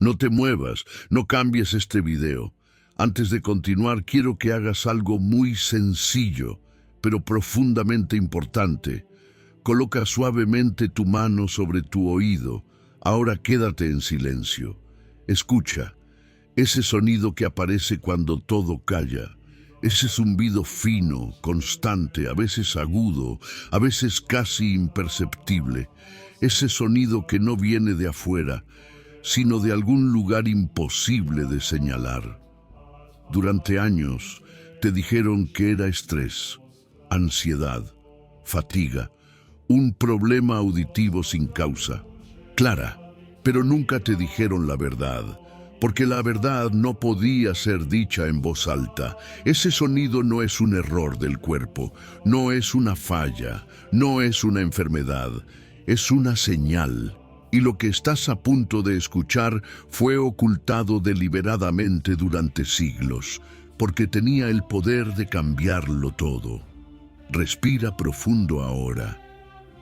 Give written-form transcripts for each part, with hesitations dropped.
No te muevas, no cambies este video. Antes de continuar, quiero que hagas algo muy sencillo, pero profundamente importante. Coloca suavemente tu mano sobre tu oído. Ahora quédate en silencio. Escucha, ese sonido que aparece cuando todo calla. Ese zumbido fino, constante, a veces agudo, a veces casi imperceptible. Ese sonido que no viene de afuera, sino de algún lugar imposible de señalar. Durante años te dijeron que era estrés, ansiedad, fatiga, un problema auditivo sin causa. Clara, pero nunca te dijeron la verdad, porque la verdad no podía ser dicha en voz alta. Ese sonido no es un error del cuerpo, no es una falla, no es una enfermedad, es una señal. Y lo que estás a punto de escuchar fue ocultado deliberadamente durante siglos, porque tenía el poder de cambiarlo todo. Respira profundo ahora.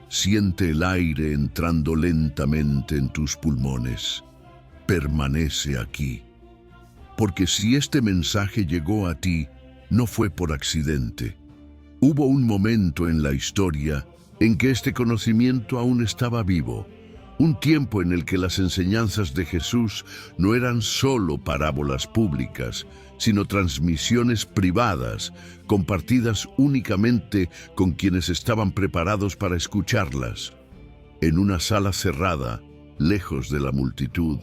Siente el aire entrando lentamente en tus pulmones. Permanece aquí. Porque si este mensaje llegó a ti, no fue por accidente. Hubo un momento en la historia en que este conocimiento aún estaba vivo. Un tiempo en el que las enseñanzas de Jesús no eran solo parábolas públicas, sino transmisiones privadas, compartidas únicamente con quienes estaban preparados para escucharlas. En una sala cerrada, lejos de la multitud,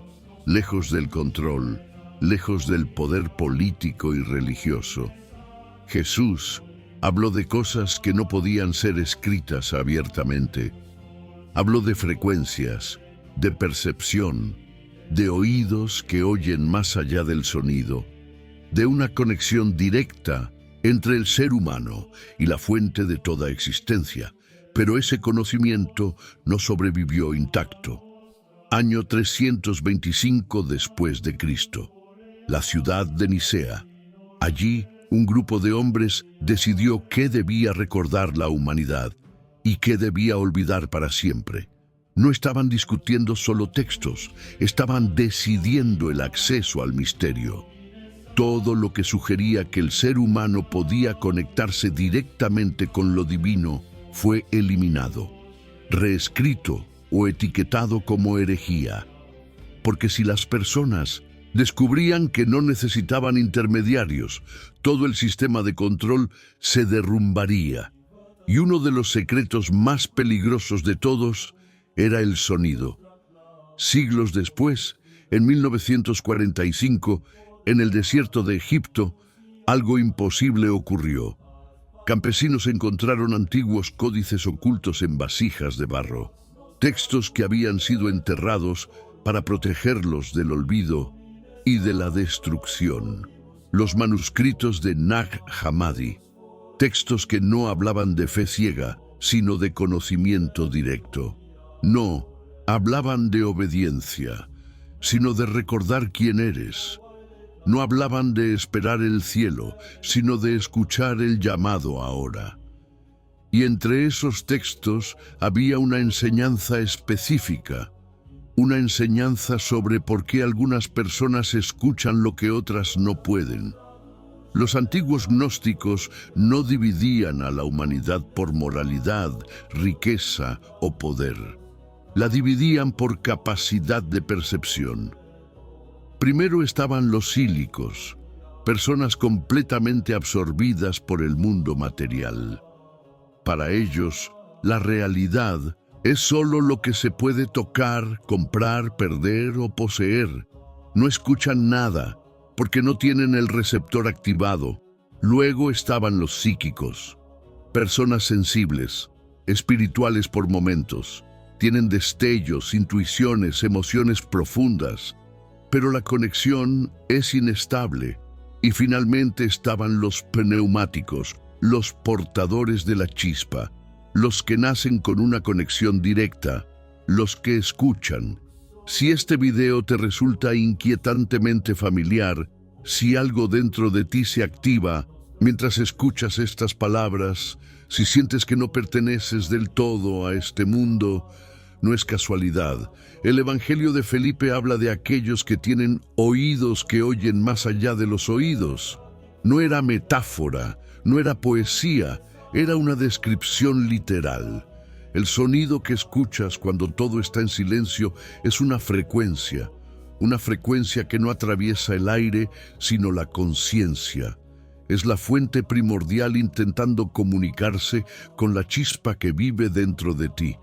lejos del control, lejos del poder político y religioso. Jesús habló de cosas que no podían ser escritas abiertamente. Habló de frecuencias, de percepción, de oídos que oyen más allá del sonido, de una conexión directa entre el ser humano y la fuente de toda existencia, pero ese conocimiento no sobrevivió intacto. Año 325 después de Cristo, la ciudad de Nicea. Allí, un grupo de hombres decidió qué debía recordar la humanidad y qué debía olvidar para siempre. No estaban discutiendo solo textos, estaban decidiendo el acceso al misterio. Todo lo que sugería que el ser humano podía conectarse directamente con lo divino fue eliminado, reescrito o etiquetado como herejía. Porque si las personas descubrían que no necesitaban intermediarios, todo el sistema de control se derrumbaría. Y uno de los secretos más peligrosos de todos era el sonido. Siglos después, en 1945, en el desierto de Egipto, algo imposible ocurrió. Campesinos encontraron antiguos códices ocultos en vasijas de barro, textos que habían sido enterrados para protegerlos del olvido y de la destrucción. Los manuscritos de Nag Hammadi, textos que no hablaban de fe ciega, sino de conocimiento directo. No hablaban de obediencia, sino de recordar quién eres. No hablaban de esperar el cielo, sino de escuchar el llamado ahora. Y entre esos textos había una enseñanza específica, una enseñanza sobre por qué algunas personas escuchan lo que otras no pueden. Los antiguos gnósticos no dividían a la humanidad por moralidad, riqueza o poder. La dividían por capacidad de percepción. Primero estaban los cílicos, personas completamente absorbidas por el mundo material. Para ellos, la realidad es solo lo que se puede tocar, comprar, perder o poseer. No escuchan nada, porque no tienen el receptor activado. Luego estaban los psíquicos, personas sensibles, espirituales por momentos. Tienen destellos, intuiciones, emociones profundas, pero la conexión es inestable. Y finalmente estaban los pneumáticos, los portadores de la chispa, los que nacen con una conexión directa, los que escuchan. Si este video te resulta inquietantemente familiar, si algo dentro de ti se activa mientras escuchas estas palabras, si sientes que no perteneces del todo a este mundo, No es casualidad. El Evangelio de Felipe habla de aquellos que tienen oídos que oyen más allá de los oídos. No era metáfora, no era poesía, era una descripción literal. El sonido que escuchas cuando todo está en silencio es una frecuencia que no atraviesa el aire, sino la conciencia. Es la fuente primordial intentando comunicarse con la chispa que vive dentro de ti.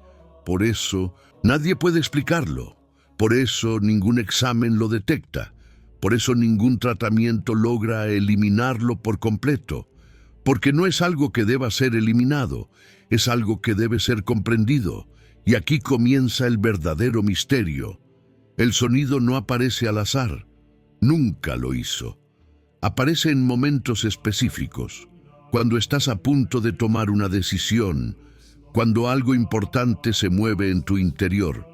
Por eso, nadie puede explicarlo. Por eso, ningún examen lo detecta. Por eso, ningún tratamiento logra eliminarlo por completo. Porque no es algo que deba ser eliminado, es algo que debe ser comprendido. Y aquí comienza el verdadero misterio. El sonido no aparece al azar. Nunca lo hizo. Aparece en momentos específicos, cuando estás a punto de tomar una decisión, cuando algo importante se mueve en tu interior,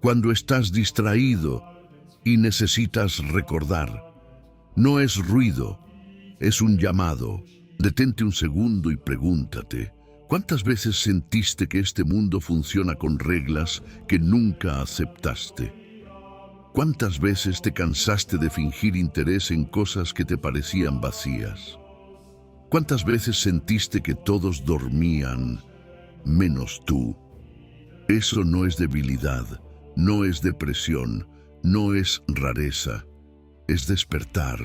cuando estás distraído y necesitas recordar. No es ruido, es un llamado. Detente un segundo y pregúntate, ¿cuántas veces sentiste que este mundo funciona con reglas que nunca aceptaste? ¿Cuántas veces te cansaste de fingir interés en cosas que te parecían vacías? ¿Cuántas veces sentiste que todos dormían, menos tú? Eso no es debilidad, no es depresión, no es rareza, es despertar.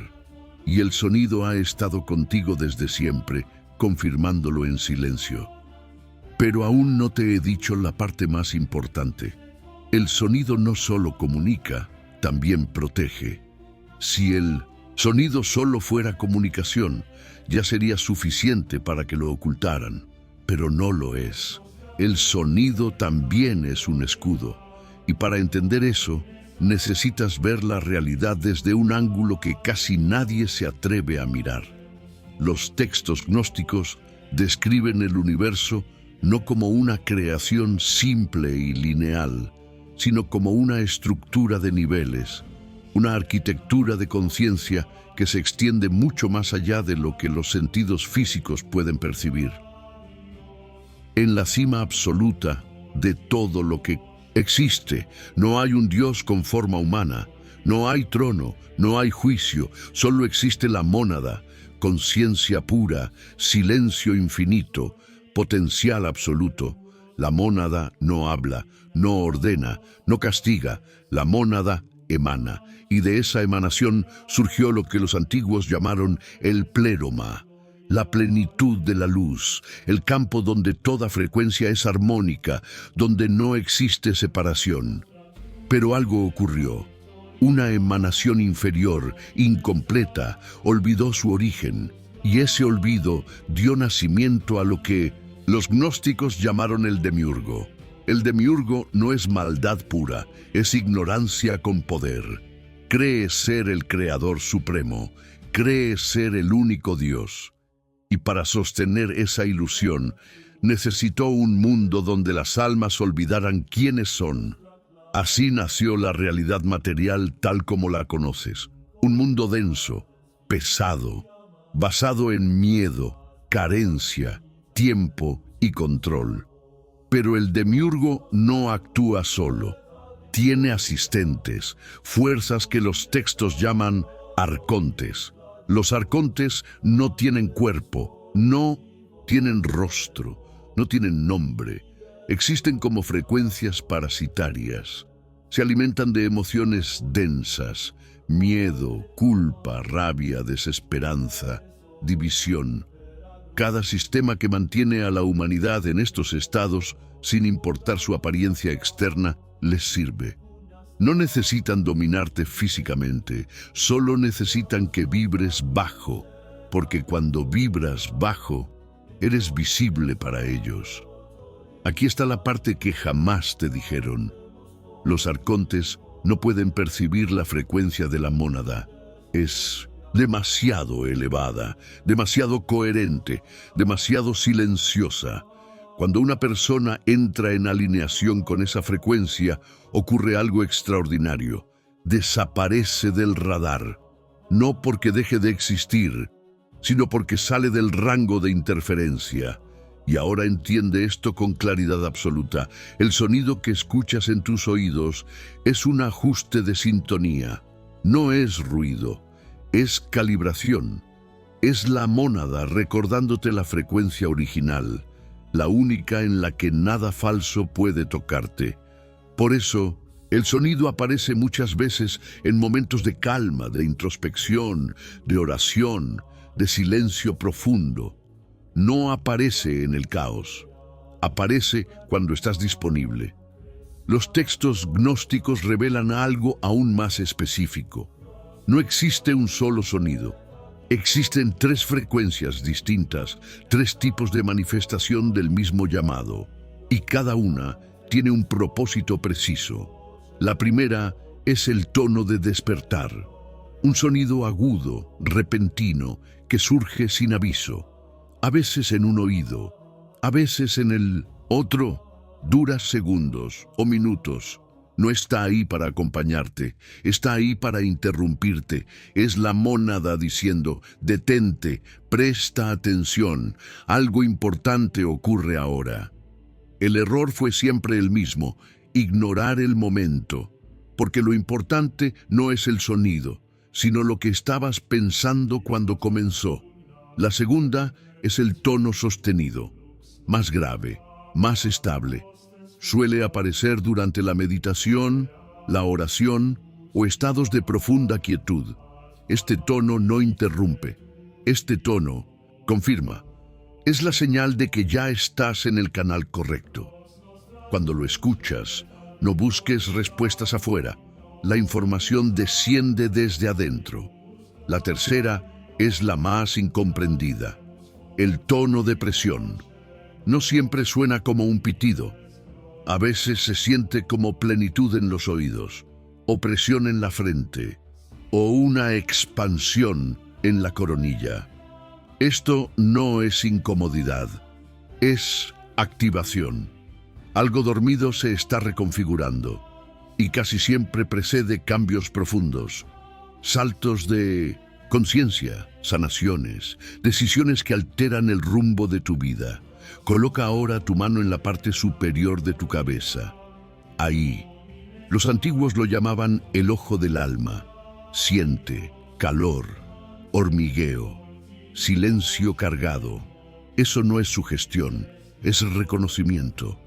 Y el sonido ha estado contigo desde siempre, confirmándolo en silencio. Pero aún no te he dicho la parte más importante. El sonido no solo comunica, también protege. Si el sonido solo fuera comunicación, ya sería suficiente para que lo ocultaran, pero no lo es. El sonido también es un escudo, y para entender eso, necesitas ver la realidad desde un ángulo que casi nadie se atreve a mirar. Los textos gnósticos describen el universo no como una creación simple y lineal, sino como una estructura de niveles, una arquitectura de conciencia que se extiende mucho más allá de lo que los sentidos físicos pueden percibir. En la cima absoluta de todo lo que existe, no hay un Dios con forma humana, no hay trono, no hay juicio, solo existe la mónada, conciencia pura, silencio infinito, potencial absoluto. La mónada no habla, no ordena, no castiga, la mónada emana, y de esa emanación surgió lo que los antiguos llamaron el pléroma, la plenitud de la luz, el campo donde toda frecuencia es armónica, donde no existe separación. Pero algo ocurrió. Una emanación inferior, incompleta, olvidó su origen, y ese olvido dio nacimiento a lo que los gnósticos llamaron el demiurgo. El demiurgo no es maldad pura, es ignorancia con poder. Cree ser el creador supremo, cree ser el único Dios. Y para sostener esa ilusión, necesitó un mundo donde las almas olvidaran quiénes son. Así nació la realidad material tal como la conoces. Un mundo denso, pesado, basado en miedo, carencia, tiempo y control. Pero el demiurgo no actúa solo. Tiene asistentes, fuerzas que los textos llaman arcontes. Los arcontes no tienen cuerpo, no tienen rostro, no tienen nombre. Existen como frecuencias parasitarias. Se alimentan de emociones densas, miedo, culpa, rabia, desesperanza, división. Cada sistema que mantiene a la humanidad en estos estados, sin importar su apariencia externa, les sirve. No necesitan dominarte físicamente, solo necesitan que vibres bajo, porque cuando vibras bajo, eres visible para ellos. Aquí está la parte que jamás te dijeron. Los arcontes no pueden percibir la frecuencia de la mónada. Es demasiado elevada, demasiado coherente, demasiado silenciosa. Cuando una persona entra en alineación con esa frecuencia, ocurre algo extraordinario. Desaparece del radar, no porque deje de existir, sino porque sale del rango de interferencia. Y ahora entiende esto con claridad absoluta. El sonido que escuchas en tus oídos es un ajuste de sintonía. No es ruido, es calibración. Es la mónada recordándote la frecuencia original, la única en la que nada falso puede tocarte. Por eso, el sonido aparece muchas veces en momentos de calma, de introspección, de oración, de silencio profundo. No aparece en el caos, aparece cuando estás disponible. Los textos gnósticos revelan algo aún más específico. No existe un solo sonido. Existen tres frecuencias distintas, tres tipos de manifestación del mismo llamado, y cada una tiene un propósito preciso. La primera es el tono de despertar, un sonido agudo, repentino, que surge sin aviso. A veces en un oído, a veces en el otro, dura segundos o minutos. No está ahí para acompañarte, está ahí para interrumpirte. Es la mónada diciendo, detente, presta atención, algo importante ocurre ahora. El error fue siempre el mismo, ignorar el momento, porque lo importante no es el sonido, sino lo que estabas pensando cuando comenzó. La segunda es el tono sostenido, más grave, más estable. Suele aparecer durante la meditación, la oración o estados de profunda quietud. Este tono no interrumpe. Este tono confirma. Es la señal de que ya estás en el canal correcto. Cuando lo escuchas, no busques respuestas afuera. La información desciende desde adentro. La tercera es la más incomprendida. El tono de presión. No siempre suena como un pitido. A veces se siente como plenitud en los oídos, o presión en la frente, o una expansión en la coronilla. Esto no es incomodidad, es activación. Algo dormido se está reconfigurando, y casi siempre precede cambios profundos, saltos de conciencia, sanaciones, decisiones que alteran el rumbo de tu vida. Coloca ahora tu mano en la parte superior de tu cabeza. Ahí. Los antiguos lo llamaban el ojo del alma. Siente, calor, hormigueo, silencio cargado. Eso no es sugestión, es reconocimiento.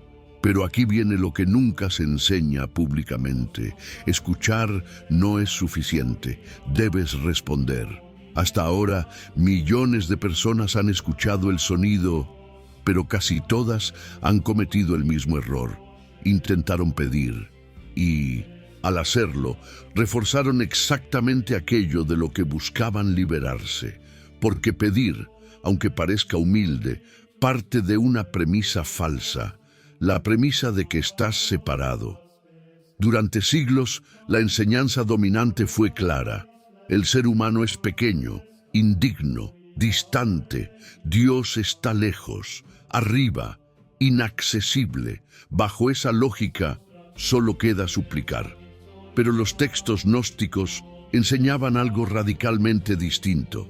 Pero aquí viene lo que nunca se enseña públicamente. Escuchar no es suficiente, debes responder. Hasta ahora, millones de personas han escuchado el sonido, pero casi todas han cometido el mismo error. Intentaron pedir y, al hacerlo, reforzaron exactamente aquello de lo que buscaban liberarse. Porque pedir, aunque parezca humilde, parte de una premisa falsa. La premisa de que estás separado. Durante siglos, la enseñanza dominante fue clara. El ser humano es pequeño, indigno, distante. Dios está lejos, arriba, inaccesible. Bajo esa lógica, solo queda suplicar. Pero los textos gnósticos enseñaban algo radicalmente distinto,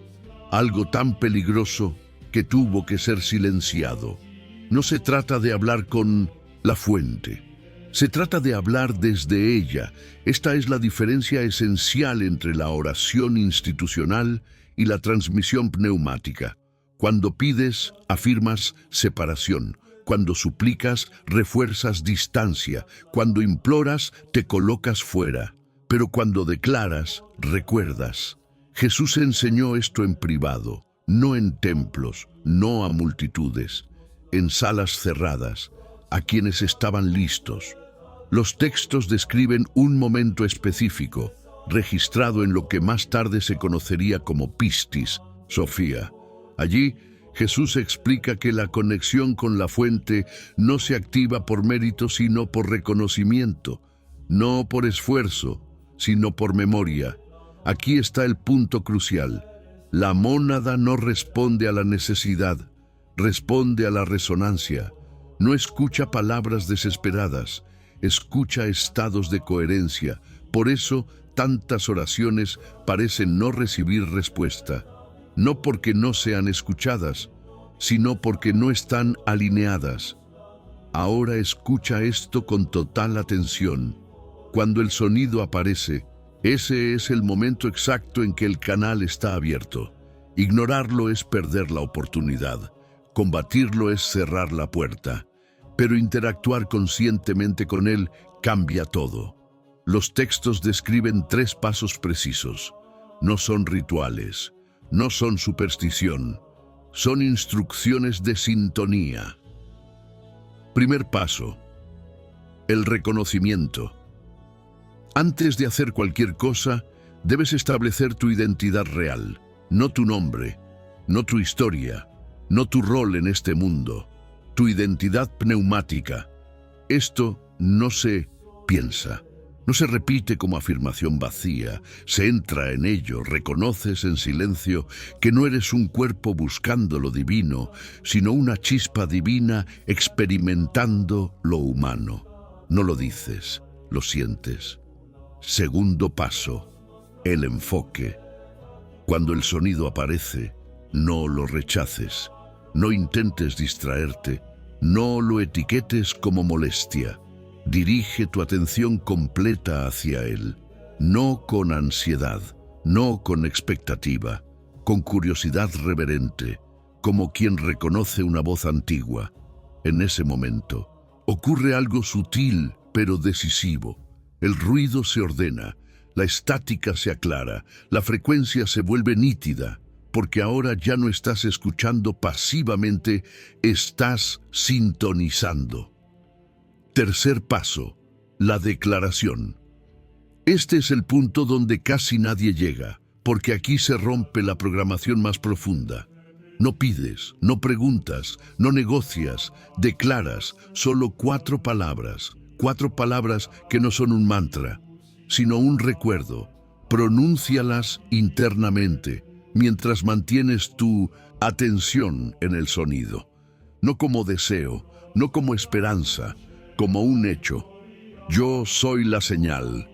algo tan peligroso que tuvo que ser silenciado. No se trata de hablar con la fuente, se trata de hablar desde ella. Esta es la diferencia esencial entre la oración institucional y la transmisión pneumática. Cuando pides, afirmas separación. Cuando suplicas, refuerzas distancia. Cuando imploras, te colocas fuera. Pero cuando declaras, recuerdas. Jesús enseñó esto en privado, no en templos, no a multitudes. En salas cerradas, a quienes estaban listos. Los textos describen un momento específico, registrado en lo que más tarde se conocería como Pistis, Sofía. Allí, Jesús explica que la conexión con la fuente no se activa por mérito, sino por reconocimiento, no por esfuerzo, sino por memoria. Aquí está el punto crucial. La mónada no responde a la necesidad, responde a la resonancia. No escucha palabras desesperadas, escucha estados de coherencia. Por eso, tantas oraciones parecen no recibir respuesta. No porque no sean escuchadas, sino porque no están alineadas. Ahora escucha esto con total atención. Cuando el sonido aparece, ese es el momento exacto en que el canal está abierto. Ignorarlo es perder la oportunidad. Combatirlo es cerrar la puerta. Pero interactuar conscientemente con él cambia todo. Los textos describen 3 pasos precisos. No son rituales, no son superstición, son instrucciones de sintonía. Primer paso: el reconocimiento. Antes de hacer cualquier cosa, debes establecer tu identidad real, no tu nombre, no tu historia, no tu rol en este mundo, tu identidad pneumática. Esto no se piensa, no se repite como afirmación vacía, se entra en ello, reconoces en silencio que no eres un cuerpo buscando lo divino, sino una chispa divina experimentando lo humano. No lo dices, lo sientes. Segundo paso: el enfoque. Cuando el sonido aparece, no lo rechaces, no intentes distraerte, no lo etiquetes como molestia. Dirige tu atención completa hacia él, no con ansiedad, no con expectativa, con curiosidad reverente, como quien reconoce una voz antigua. En ese momento, ocurre algo sutil pero decisivo. El ruido se ordena, la estática se aclara, la frecuencia se vuelve nítida, porque ahora ya no estás escuchando pasivamente, estás sintonizando. Tercer paso: la declaración. Este es el punto donde casi nadie llega, porque aquí se rompe la programación más profunda. No pides, no preguntas, no negocias, declaras solo 4 palabras. 4 palabras que no son un mantra, sino un recuerdo. Pronúncialas internamente, mientras mantienes tu atención en el sonido. No como deseo, no como esperanza, como un hecho. Yo soy la señal.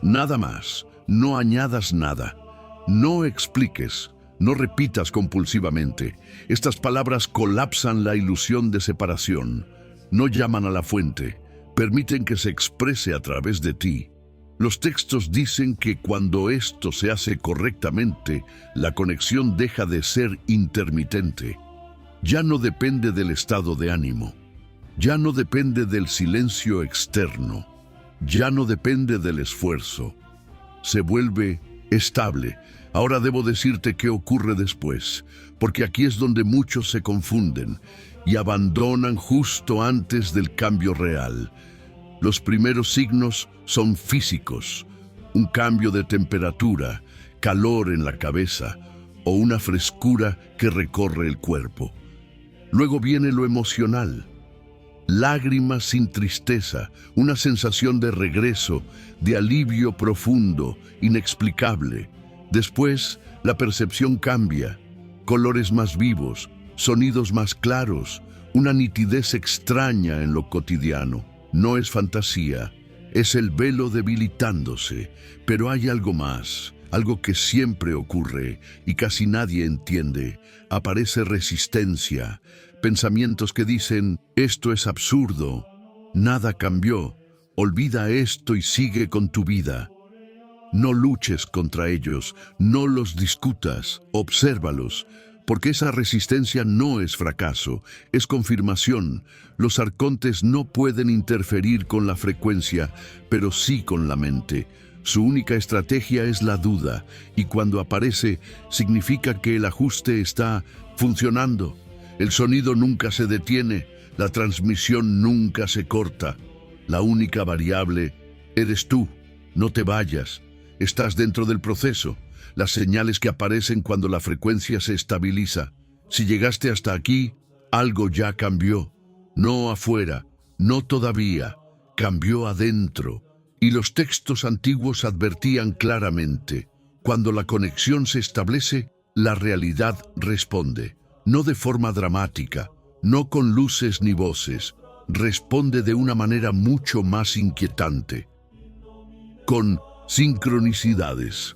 Nada más, no añadas nada. No expliques, no repitas compulsivamente. Estas palabras colapsan la ilusión de separación. No llaman a la fuente. Permiten que se exprese a través de ti. Los textos dicen que cuando esto se hace correctamente, la conexión deja de ser intermitente. Ya no depende del estado de ánimo. Ya no depende del silencio externo. Ya no depende del esfuerzo. Se vuelve estable. Ahora debo decirte qué ocurre después, porque aquí es donde muchos se confunden y abandonan justo antes del cambio real. Los primeros signos son físicos: un cambio de temperatura, calor en la cabeza o una frescura que recorre el cuerpo. Luego viene lo emocional: lágrimas sin tristeza, una sensación de regreso, de alivio profundo, inexplicable. Después, la percepción cambia: colores más vivos, sonidos más claros, una nitidez extraña en lo cotidiano. No es fantasía, es el velo debilitándose, pero hay algo más, algo que siempre ocurre y casi nadie entiende. Aparece resistencia, pensamientos que dicen: esto es absurdo, nada cambió, olvida esto y sigue con tu vida. No luches contra ellos, no los discutas, obsérvalos, porque esa resistencia no es fracaso, es confirmación. Los arcontes no pueden interferir con la frecuencia, pero sí con la mente. Su única estrategia es la duda, y cuando aparece, significa que el ajuste está funcionando. El sonido nunca se detiene, la transmisión nunca se corta. La única variable eres tú. No te vayas, estás dentro del proceso. Las señales que aparecen cuando la frecuencia se estabiliza. Si llegaste hasta aquí, algo ya cambió. No afuera, no todavía, cambió adentro. Y los textos antiguos advertían claramente: cuando la conexión se establece, la realidad responde. No de forma dramática, no con luces ni voces, responde de una manera mucho más inquietante. Con sincronicidades.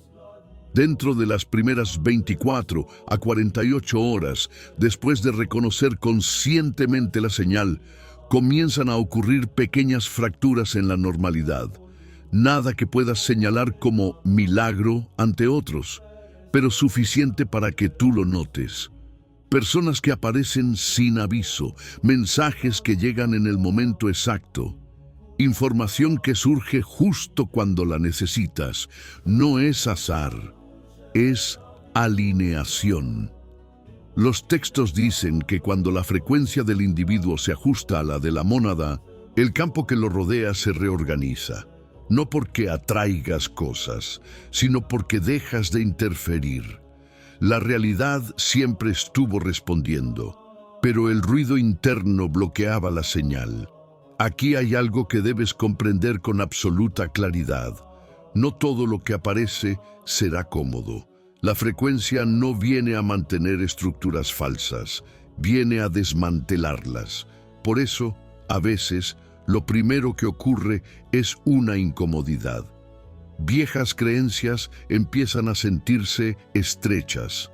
Dentro de las primeras 24 a 48 horas, después de reconocer conscientemente la señal, comienzan a ocurrir pequeñas fracturas en la normalidad. Nada que puedas señalar como milagro ante otros, pero suficiente para que tú lo notes. Personas que aparecen sin aviso, mensajes que llegan en el momento exacto. Información que surge justo cuando la necesitas. No es azar, es alineación. Los textos dicen que cuando la frecuencia del individuo se ajusta a la de la mónada, el campo que lo rodea se reorganiza. No porque atraigas cosas, sino porque dejas de interferir. La realidad siempre estuvo respondiendo, pero el ruido interno bloqueaba la señal. Aquí hay algo que debes comprender con absoluta claridad. No todo lo que aparece será cómodo. La frecuencia no viene a mantener estructuras falsas, viene a desmantelarlas. Por eso, a veces, lo primero que ocurre es una incomodidad. Viejas creencias empiezan a sentirse estrechas.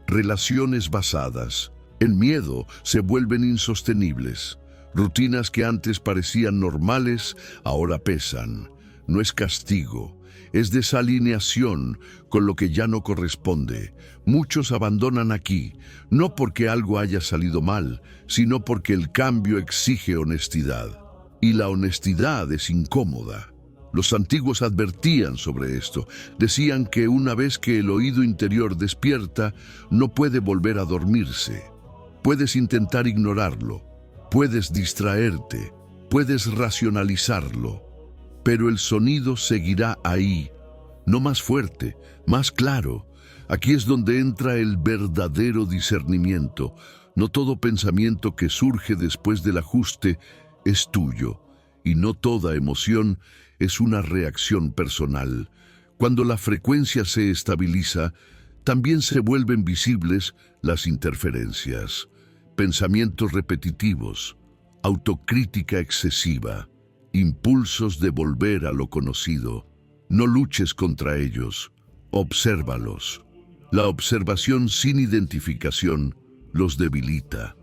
Relaciones basadas en miedo se vuelven insostenibles. Rutinas que antes parecían normales, ahora pesan. No es castigo, es desalineación con lo que ya no corresponde. Muchos abandonan aquí, no porque algo haya salido mal, sino porque el cambio exige honestidad. Y la honestidad es incómoda. Los antiguos advertían sobre esto. Decían que una vez que el oído interior despierta, no puede volver a dormirse. Puedes intentar ignorarlo, puedes distraerte, puedes racionalizarlo, pero el sonido seguirá ahí, no más fuerte, más claro. Aquí es donde entra el verdadero discernimiento. No todo pensamiento que surge después del ajuste es tuyo, y no toda emoción es una reacción personal. Cuando la frecuencia se estabiliza, también se vuelven visibles las interferencias, pensamientos repetitivos, autocrítica excesiva, impulsos de volver a lo conocido. No luches contra ellos, obsérvalos. La observación sin identificación los debilita.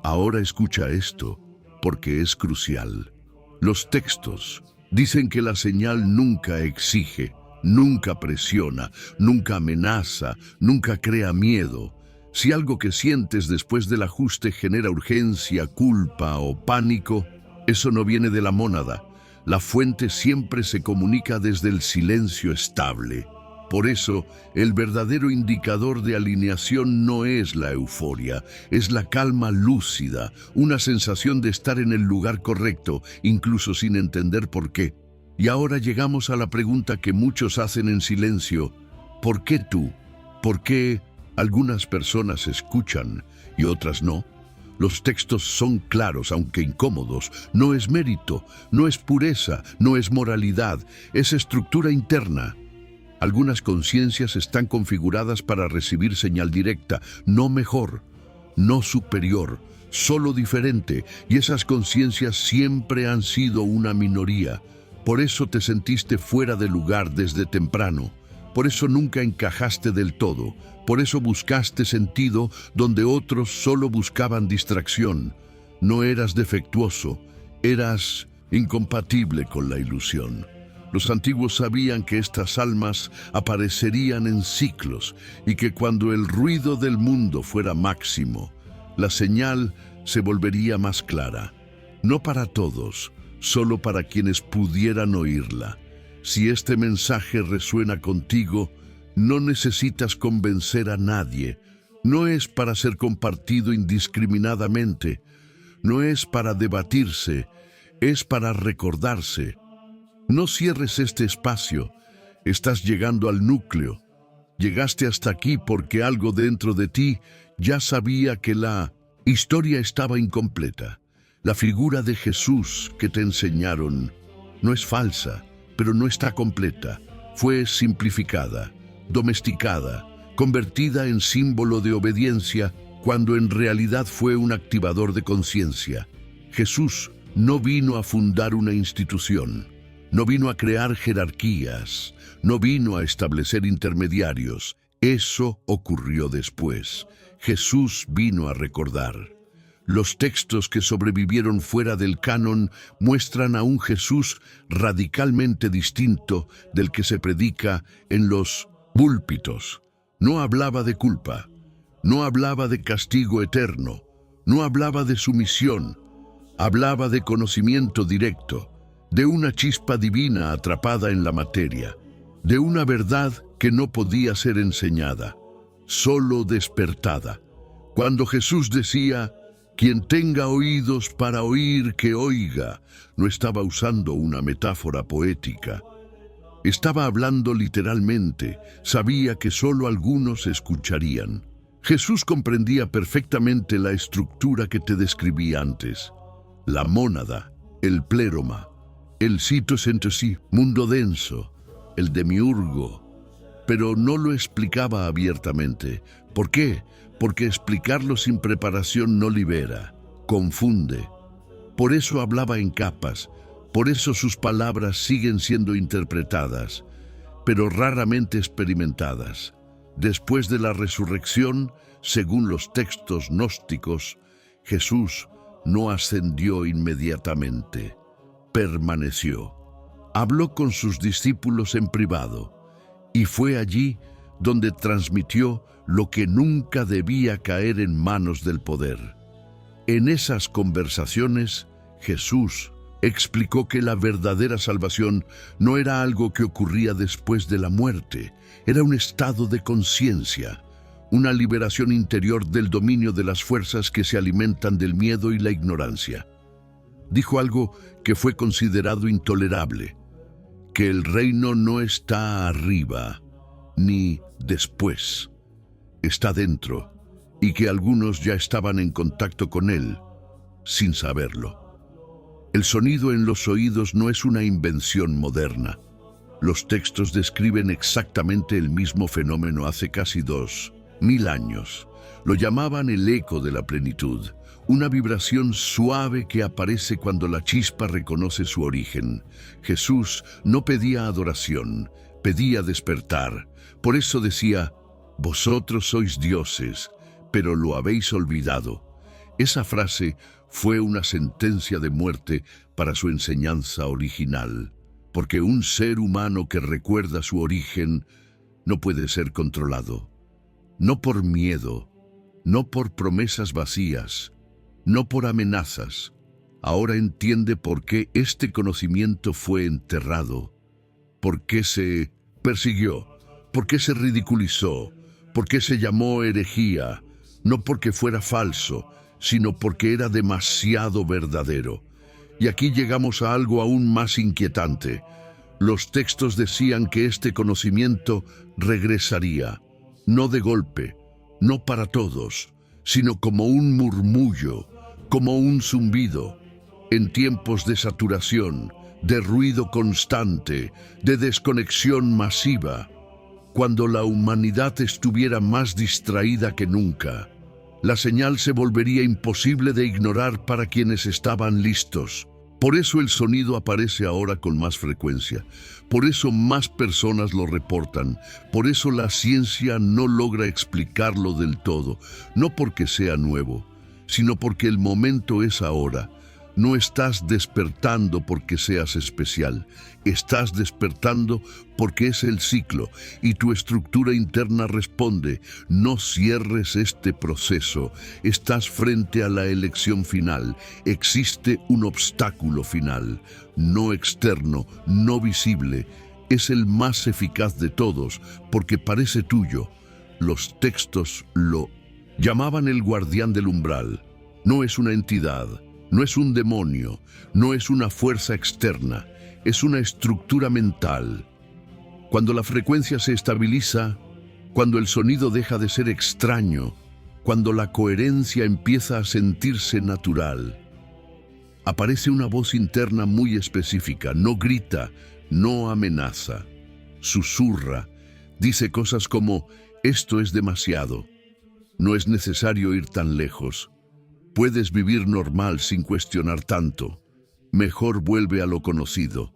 Ahora escucha esto, porque es crucial. Los textos dicen que la señal nunca exige, nunca presiona, nunca amenaza, nunca crea miedo. Si algo que sientes después del ajuste genera urgencia, culpa o pánico, eso no viene de la mónada. La fuente siempre se comunica desde el silencio estable. Por eso, el verdadero indicador de alineación no es la euforia, es la calma lúcida, una sensación de estar en el lugar correcto, incluso sin entender por qué. Y ahora llegamos a la pregunta que muchos hacen en silencio: ¿por qué tú? ¿Por qué algunas personas escuchan y otras no? Los textos son claros, aunque incómodos. No es mérito, no es pureza, no es moralidad, es estructura interna. Algunas conciencias están configuradas para recibir señal directa, no mejor, no superior, solo diferente, y esas conciencias siempre han sido una minoría. Por eso te sentiste fuera de lugar desde temprano, por eso nunca encajaste del todo, por eso buscaste sentido donde otros solo buscaban distracción. No eras defectuoso, eras incompatible con la ilusión. Los antiguos sabían que estas almas aparecerían en ciclos y que cuando el ruido del mundo fuera máximo, la señal se volvería más clara. No para todos, solo para quienes pudieran oírla. Si este mensaje resuena contigo, no necesitas convencer a nadie. No es para ser compartido indiscriminadamente. No es para debatirse, es para recordarse. No cierres este espacio. Estás llegando al núcleo. Llegaste hasta aquí porque algo dentro de ti ya sabía que la historia estaba incompleta. La figura de Jesús que te enseñaron no es falsa, pero no está completa. Fue simplificada, domesticada, convertida en símbolo de obediencia cuando en realidad fue un activador de conciencia. Jesús no vino a fundar una institución. No vino a crear jerarquías, no vino a establecer intermediarios. Eso ocurrió después. Jesús vino a recordar. Los textos que sobrevivieron fuera del canon muestran a un Jesús radicalmente distinto del que se predica en los púlpitos. No hablaba de culpa, no hablaba de castigo eterno, no hablaba de sumisión, hablaba de conocimiento directo, de una chispa divina atrapada en la materia, de una verdad que no podía ser enseñada, solo despertada. Cuando Jesús decía: quien tenga oídos para oír, que oiga, no estaba usando una metáfora poética. Estaba hablando literalmente, sabía que solo algunos escucharían. Jesús comprendía perfectamente la estructura que te describí antes. La mónada, el pléroma, el sitos entre sí, mundo denso, el demiurgo. Pero no lo explicaba abiertamente. ¿Por qué? Porque explicarlo sin preparación no libera, confunde. Por eso hablaba en capas, por eso sus palabras siguen siendo interpretadas, pero raramente experimentadas. Después de la resurrección, según los textos gnósticos, Jesús no ascendió inmediatamente, permaneció. Habló con sus discípulos en privado, y fue allí donde transmitió lo que nunca debía caer en manos del poder. En esas conversaciones, Jesús explicó que la verdadera salvación no era algo que ocurría después de la muerte, era un estado de conciencia, una liberación interior del dominio de las fuerzas que se alimentan del miedo y la ignorancia. Dijo algo que fue considerado intolerable: que el reino no está arriba, ni después, está dentro, y que algunos ya estaban en contacto con él, sin saberlo. El sonido en los oídos no es una invención moderna. Los textos describen exactamente el mismo fenómeno hace casi 2000 años. Lo llamaban el eco de la plenitud, una vibración suave que aparece cuando la chispa reconoce su origen. Jesús no pedía adoración, pedía despertar. Por eso decía: vosotros sois dioses, pero lo habéis olvidado. Esa frase fue una sentencia de muerte para su enseñanza original, porque un ser humano que recuerda su origen no puede ser controlado. No por miedo, no por promesas vacías, no por amenazas. Ahora entiende por qué este conocimiento fue enterrado, por qué se persiguió, por qué se ridiculizó, por qué se llamó herejía, no porque fuera falso, sino porque era demasiado verdadero. Y aquí llegamos a algo aún más inquietante. Los textos decían que este conocimiento regresaría, no de golpe, no para todos, sino como un murmullo, como un zumbido, en tiempos de saturación, de ruido constante, de desconexión masiva, cuando la humanidad estuviera más distraída que nunca. La señal se volvería imposible de ignorar para quienes estaban listos. Por eso el sonido aparece ahora con más frecuencia. Por eso más personas lo reportan. Por eso la ciencia no logra explicarlo del todo. No porque sea nuevo, sino porque el momento es ahora. No estás despertando porque seas especial. Estás despertando porque es el ciclo y tu estructura interna responde. No cierres este proceso. Estás frente a la elección final. Existe un obstáculo final, no externo, no visible. Es el más eficaz de todos porque parece tuyo. Los textos lo llamaban el guardián del umbral. No es una entidad. No es un demonio, no es una fuerza externa, es una estructura mental. Cuando la frecuencia se estabiliza, cuando el sonido deja de ser extraño, cuando la coherencia empieza a sentirse natural, aparece una voz interna muy específica. No grita, no amenaza, susurra, dice cosas como: esto es demasiado, no es necesario ir tan lejos. Puedes vivir normal sin cuestionar tanto. Mejor vuelve a lo conocido.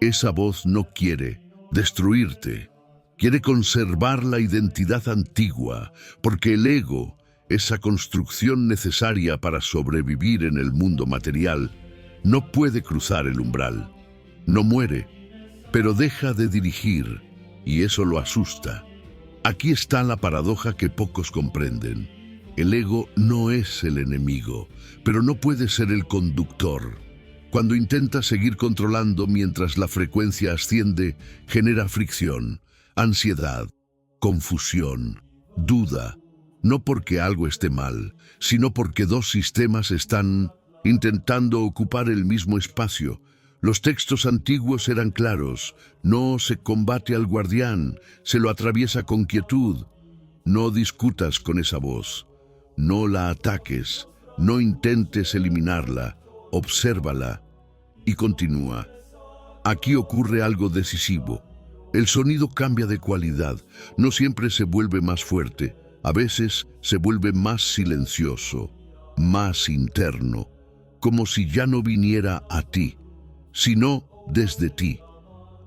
Esa voz no quiere destruirte, quiere conservar la identidad antigua, porque el ego, esa construcción necesaria para sobrevivir en el mundo material, no puede cruzar el umbral. No muere, pero deja de dirigir, y eso lo asusta. Aquí está la paradoja que pocos comprenden. El ego no es el enemigo, pero no puede ser el conductor. Cuando intenta seguir controlando mientras la frecuencia asciende, genera fricción, ansiedad, confusión, duda, no porque algo esté mal, sino porque dos sistemas están intentando ocupar el mismo espacio. Los textos antiguos eran claros: no se combate al guardián, se lo atraviesa con quietud. No discutas con esa voz, no la ataques, no intentes eliminarla, obsérvala y continúa. Aquí ocurre algo decisivo. El sonido cambia de cualidad, no siempre se vuelve más fuerte, a veces se vuelve más silencioso, más interno, como si ya no viniera a ti, sino desde ti.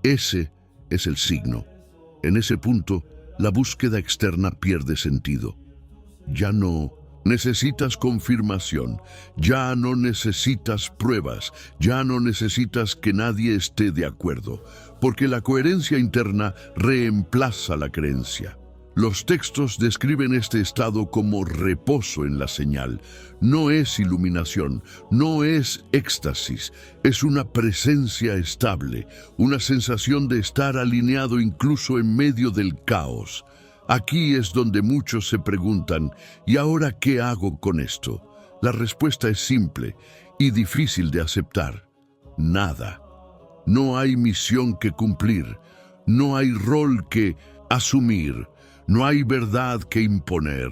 Ese es el signo. En ese punto, la búsqueda externa pierde sentido. Ya no necesitas confirmación, ya no necesitas pruebas, ya no necesitas que nadie esté de acuerdo, porque la coherencia interna reemplaza la creencia. Los textos describen este estado como reposo en la señal. No es iluminación, no es éxtasis, es una presencia estable, una sensación de estar alineado incluso en medio del caos. Aquí es donde muchos se preguntan: ¿y ahora qué hago con esto? La respuesta es simple y difícil de aceptar: nada. No hay misión que cumplir, no hay rol que asumir, no hay verdad que imponer.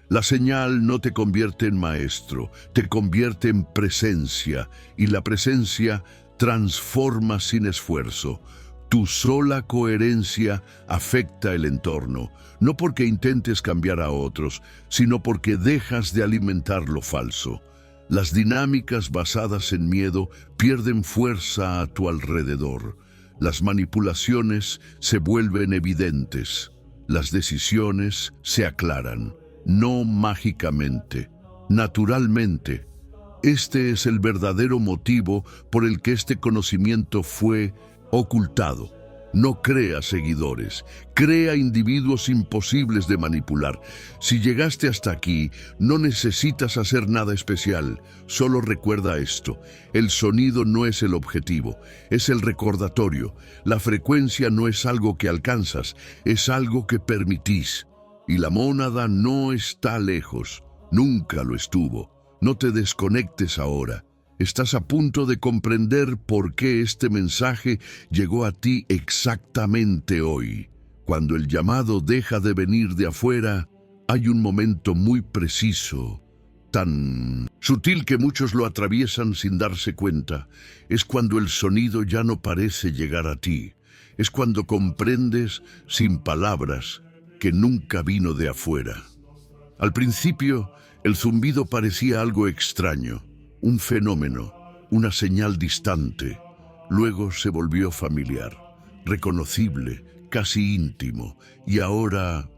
La señal no te convierte en maestro, te convierte en presencia, y la presencia transforma sin esfuerzo. Tu sola coherencia afecta el entorno, no porque intentes cambiar a otros, sino porque dejas de alimentar lo falso. Las dinámicas basadas en miedo pierden fuerza a tu alrededor. Las manipulaciones se vuelven evidentes. Las decisiones se aclaran, no mágicamente, naturalmente. Este es el verdadero motivo por el que este conocimiento fue ocultado. No crea seguidores, crea individuos imposibles de manipular. Si llegaste hasta aquí, no necesitas hacer nada especial. Solo recuerda esto: el sonido no es el objetivo, es el recordatorio. La frecuencia no es algo que alcanzas, es algo que permitís. Y la mónada no está lejos, nunca lo estuvo. No te desconectes ahora. Estás a punto de comprender por qué este mensaje llegó a ti exactamente hoy. Cuando el llamado deja de venir de afuera, hay un momento muy preciso, tan sutil que muchos lo atraviesan sin darse cuenta. Es cuando el sonido ya no parece llegar a ti. Es cuando comprendes, sin palabras, que nunca vino de afuera. Al principio, el zumbido parecía algo extraño, un fenómeno, una señal distante. Luego se volvió familiar, reconocible, casi íntimo, y ahora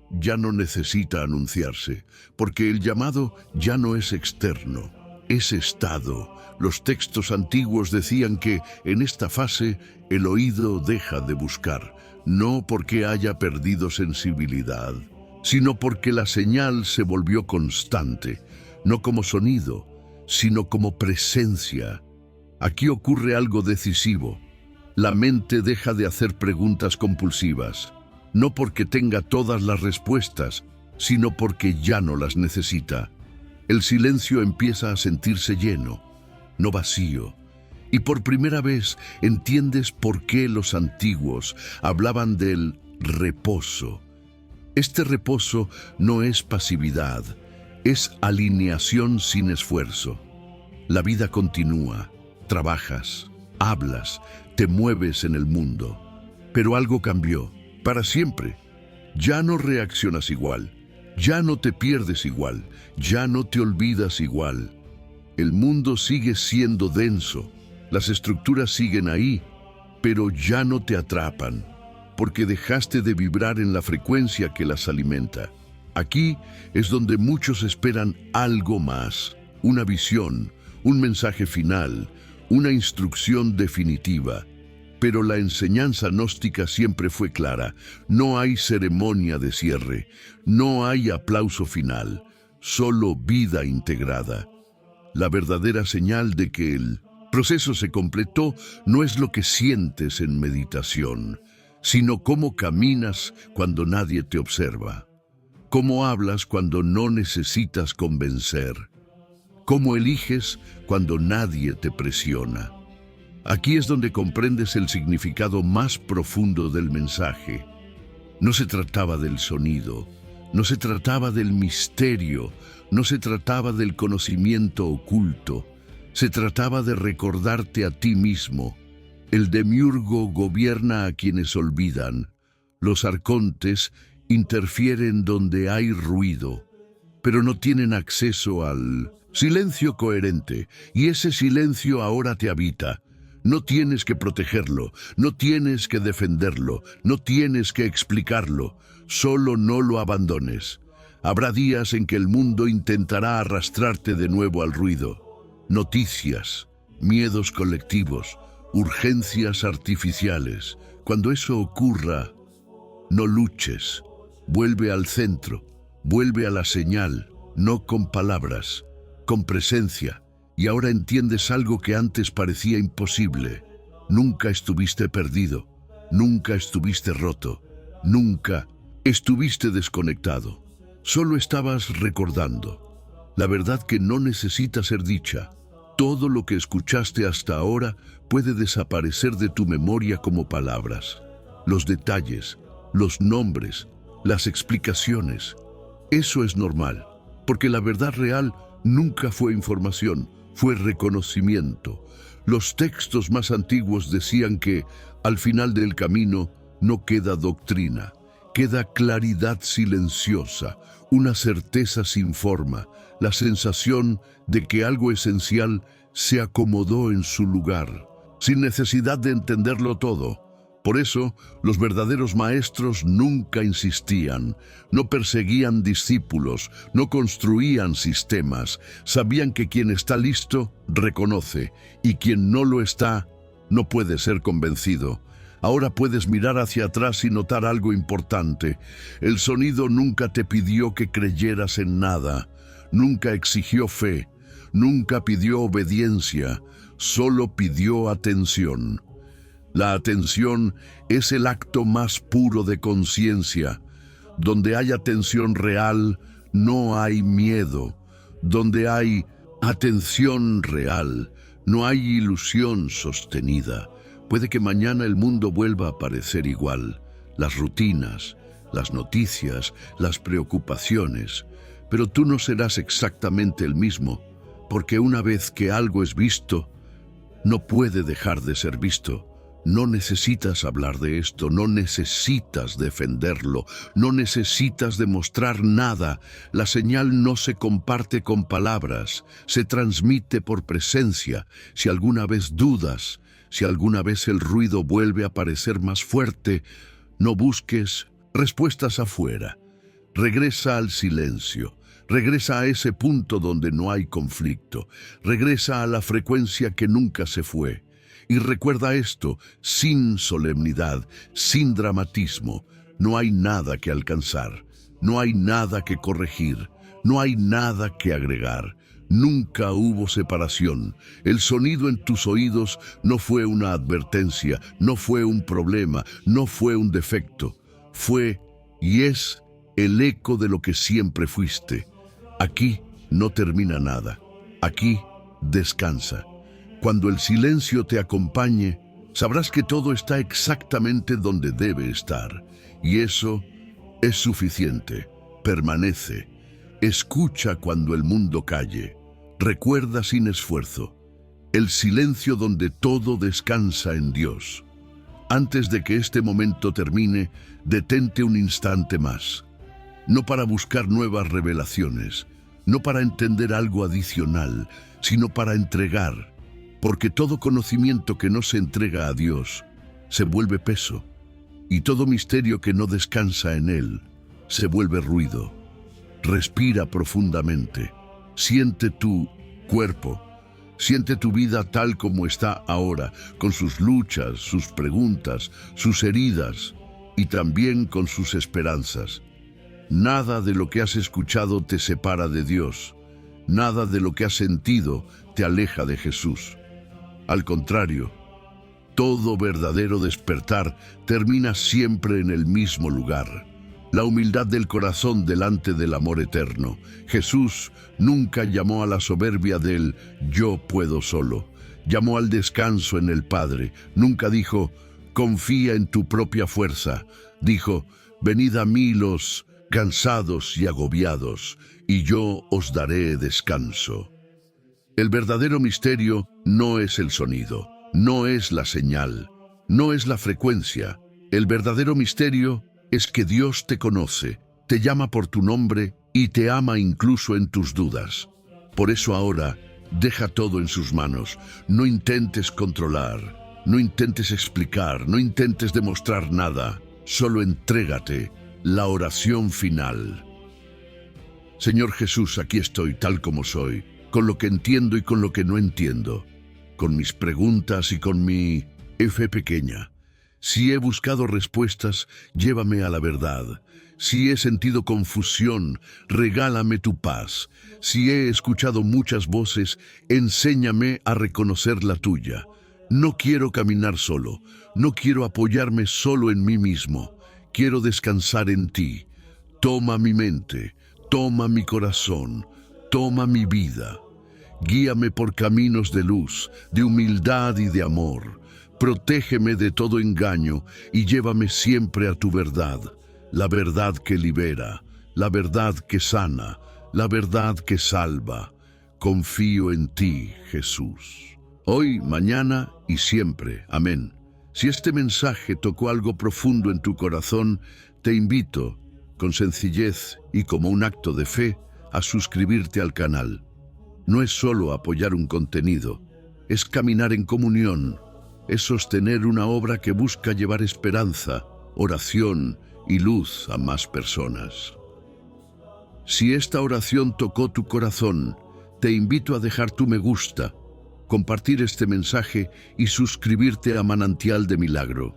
ya no necesita anunciarse, porque el llamado ya no es externo, es estado. Los textos antiguos decían que en esta fase el oído deja de buscar, no porque haya perdido sensibilidad, sino porque la señal se volvió constante, no como sonido, sino como presencia. Aquí ocurre algo decisivo. La mente deja de hacer preguntas compulsivas, no porque tenga todas las respuestas, sino porque ya no las necesita. El silencio empieza a sentirse lleno, no vacío. Y por primera vez entiendes por qué los antiguos hablaban del reposo. Este reposo no es pasividad, es alineación sin esfuerzo. La vida continúa, trabajas, hablas, te mueves en el mundo. Pero algo cambió, para siempre. Ya no reaccionas igual, ya no te pierdes igual, ya no te olvidas igual. El mundo sigue siendo denso, las estructuras siguen ahí, pero ya no te atrapan, porque dejaste de vibrar en la frecuencia que las alimenta. Aquí es donde muchos esperan algo más, una visión, un mensaje final, una instrucción definitiva. Pero la enseñanza gnóstica siempre fue clara. No hay ceremonia de cierre, no hay aplauso final, solo vida integrada. La verdadera señal de que el proceso se completó no es lo que sientes en meditación, sino cómo caminas cuando nadie te observa, cómo hablas cuando no necesitas convencer, cómo eliges cuando nadie te presiona. Aquí es donde comprendes el significado más profundo del mensaje. No se trataba del sonido, no se trataba del misterio, no se trataba del conocimiento oculto, se trataba de recordarte a ti mismo. El demiurgo gobierna a quienes olvidan. Los arcontes interfieren donde hay ruido, pero no tienen acceso al silencio coherente, y ese silencio ahora te habita. No tienes que protegerlo, no tienes que defenderlo, no tienes que explicarlo, solo no lo abandones. Habrá días en que el mundo intentará arrastrarte de nuevo al ruido. Noticias, miedos colectivos, urgencias artificiales. Cuando eso ocurra, no luches. Vuelve al centro, vuelve a la señal, no con palabras, con presencia. Y ahora entiendes algo que antes parecía imposible. Nunca estuviste perdido, nunca estuviste roto, nunca estuviste desconectado. Solo estabas recordando. La verdad que no necesita ser dicha. Todo lo que escuchaste hasta ahora puede desaparecer de tu memoria como palabras. Los detalles, los nombres, las explicaciones. Eso es normal, porque la verdad real nunca fue información, fue reconocimiento. Los textos más antiguos decían que al final del camino no queda doctrina, queda claridad silenciosa, una certeza sin forma, la sensación de que algo esencial se acomodó en su lugar, sin necesidad de entenderlo todo. Por eso, los verdaderos maestros nunca insistían, no perseguían discípulos, no construían sistemas. Sabían que quien está listo, reconoce, y quien no lo está, no puede ser convencido. Ahora puedes mirar hacia atrás y notar algo importante. El sonido nunca te pidió que creyeras en nada, nunca exigió fe, nunca pidió obediencia, solo pidió atención. La atención es el acto más puro de conciencia. Donde hay atención real, no hay miedo. Donde hay atención real, no hay ilusión sostenida. Puede que mañana el mundo vuelva a parecer igual. Las rutinas, las noticias, las preocupaciones. Pero tú no serás exactamente el mismo, porque una vez que algo es visto, no puede dejar de ser visto. No necesitas hablar de esto, no necesitas defenderlo, no necesitas demostrar nada. La señal no se comparte con palabras, se transmite por presencia. Si alguna vez dudas, si alguna vez el ruido vuelve a parecer más fuerte, no busques respuestas afuera. Regresa al silencio. Regresa a ese punto donde no hay conflicto. Regresa a la frecuencia que nunca se fue. Y recuerda esto, sin solemnidad, sin dramatismo. No hay nada que alcanzar, no hay nada que corregir, no hay nada que agregar. Nunca hubo separación. El sonido en tus oídos no fue una advertencia, no fue un problema, no fue un defecto. Fue y es el eco de lo que siempre fuiste. Aquí no termina nada. Aquí descansa. Cuando el silencio te acompañe, sabrás que todo está exactamente donde debe estar. Y eso es suficiente. Permanece. Escucha cuando el mundo calle. Recuerda sin esfuerzo. El silencio donde todo descansa en Dios. Antes de que este momento termine, detente un instante más. No para buscar nuevas revelaciones, no para entender algo adicional, sino para entregar. Porque todo conocimiento que no se entrega a Dios se vuelve peso, y todo misterio que no descansa en él se vuelve ruido. Respira profundamente, siente tu cuerpo, siente tu vida tal como está ahora, con sus luchas, sus preguntas, sus heridas y también con sus esperanzas. Nada de lo que has escuchado te separa de Dios, nada de lo que has sentido te aleja de Jesús. Al contrario, todo verdadero despertar termina siempre en el mismo lugar. La humildad del corazón delante del amor eterno. Jesús nunca llamó a la soberbia del yo puedo solo. Llamó al descanso en el Padre. Nunca dijo, confía en tu propia fuerza. Dijo, venid a mí los cansados y agobiados, y yo os daré descanso. El verdadero misterio no es el sonido, no es la señal, no es la frecuencia. El verdadero misterio es que Dios te conoce, te llama por tu nombre y te ama incluso en tus dudas. Por eso ahora, deja todo en sus manos. No intentes controlar, no intentes explicar, no intentes demostrar nada. Solo entrégate. La oración final. Señor Jesús, aquí estoy tal como soy, con lo que entiendo y con lo que no entiendo, con mis preguntas y con mi fe pequeña. Si he buscado respuestas, llévame a la verdad. Si he sentido confusión, regálame tu paz. Si he escuchado muchas voces, enséñame a reconocer la tuya. No quiero caminar solo, no quiero apoyarme solo en mí mismo. Quiero descansar en ti. Toma mi mente, toma mi corazón, toma mi vida. Guíame por caminos de luz, de humildad y de amor. Protégeme de todo engaño y llévame siempre a tu verdad. La verdad que libera, la verdad que sana, la verdad que salva. Confío en ti, Jesús. Hoy, mañana y siempre. Amén. Si este mensaje tocó algo profundo en tu corazón, te invito, con sencillez y como un acto de fe, a suscribirte al canal. No es solo apoyar un contenido, es caminar en comunión, es sostener una obra que busca llevar esperanza, oración y luz a más personas. Si esta oración tocó tu corazón, te invito a dejar tu me gusta, compartir este mensaje y suscribirte a Manantial de Milagro.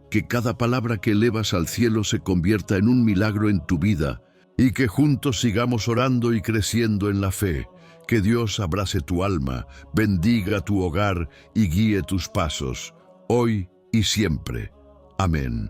Que cada palabra que elevas al cielo se convierta en un milagro en tu vida y que juntos sigamos orando y creciendo en la fe. Que Dios abrace tu alma, bendiga tu hogar y guíe tus pasos, hoy y siempre. Amén.